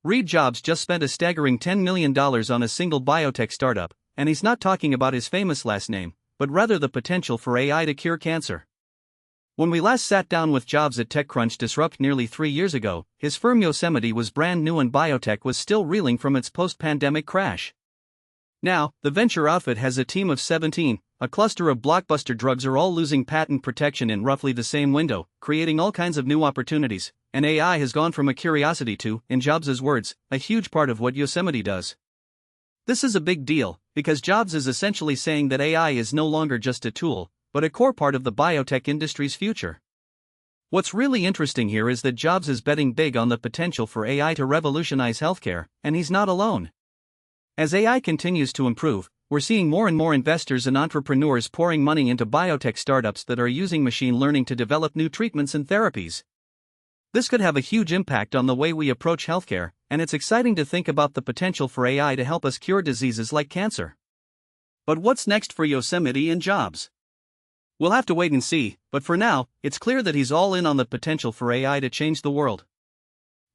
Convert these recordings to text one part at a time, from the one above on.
Reed Jobs just spent a staggering $10 million on a single biotech startup, and he's not talking about his famous last name, but rather the potential for AI to cure cancer. When we last sat down with Jobs at TechCrunch Disrupt nearly 3 years ago, his firm Yosemite was brand new and biotech was still reeling from its post-pandemic crash. Now, the venture outfit has a team of 17, a cluster of blockbuster drugs are all losing patent protection in roughly the same window, creating all kinds of new opportunities, and AI has gone from a curiosity to, in Jobs' words, a huge part of what Yosemite does. This is a big deal, because Jobs is essentially saying that AI is no longer just a tool, but a core part of the biotech industry's future. What's really interesting here is that Jobs is betting big on the potential for AI to revolutionize healthcare, and he's not alone. As AI continues to improve, we're seeing more and more investors and entrepreneurs pouring money into biotech startups that are using machine learning to develop new treatments and therapies. This could have a huge impact on the way we approach healthcare, and it's exciting to think about the potential for AI to help us cure diseases like cancer. But what's next for Yosemite and Jobs? We'll have to wait and see, but for now, it's clear that he's all in on the potential for AI to change the world.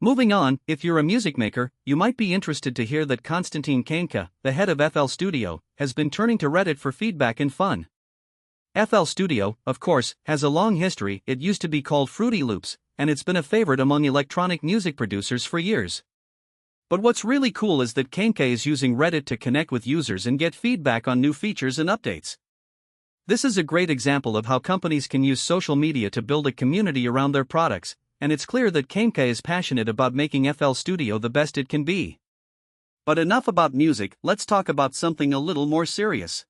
Moving on, if you're a music maker, you might be interested to hear that Constantin Koehncke, the head of FL Studio, has been turning to Reddit for feedback and fun. FL Studio, of course, has a long history. It used to be called Fruity Loops, and it's been a favorite among electronic music producers for years. But what's really cool is that Koehncke is using Reddit to connect with users and get feedback on new features and updates. This is a great example of how companies can use social media to build a community around their products, and it's clear that Koehncke is passionate about making FL Studio the best it can be. But enough about music, let's talk about something a little more serious.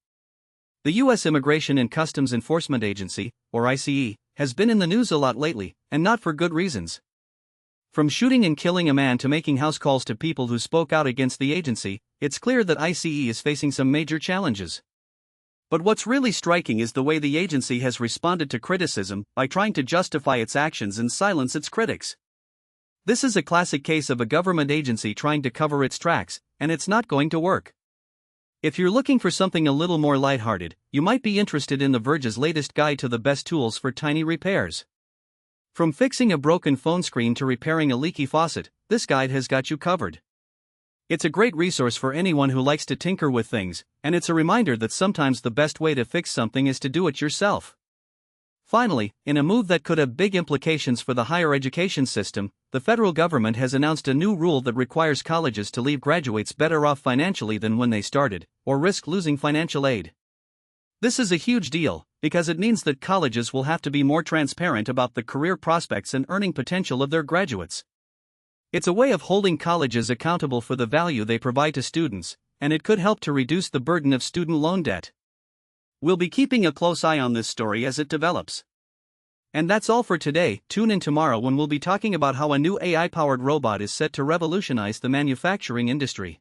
The U.S. Immigration and Customs Enforcement Agency, or ICE, has been in the news a lot lately, and not for good reasons. From shooting and killing a man to making house calls to people who spoke out against the agency, it's clear that ICE is facing some major challenges. But what's really striking is the way the agency has responded to criticism by trying to justify its actions and silence its critics. This is a classic case of a government agency trying to cover its tracks, and it's not going to work. If you're looking for something a little more lighthearted, you might be interested in The Verge's latest guide to the best tools for tiny repairs. From fixing a broken phone screen to repairing a leaky faucet, this guide has got you covered. It's a great resource for anyone who likes to tinker with things, and it's a reminder that sometimes the best way to fix something is to do it yourself. Finally, in a move that could have big implications for the higher education system, the federal government has announced a new rule that requires colleges to leave graduates better off financially than when they started, or risk losing financial aid. This is a huge deal, because it means that colleges will have to be more transparent about the career prospects and earning potential of their graduates. It's a way of holding colleges accountable for the value they provide to students, and it could help to reduce the burden of student loan debt. We'll be keeping a close eye on this story as it develops. And that's all for today. Tune in tomorrow when we'll be talking about how a new AI-powered robot is set to revolutionize the manufacturing industry.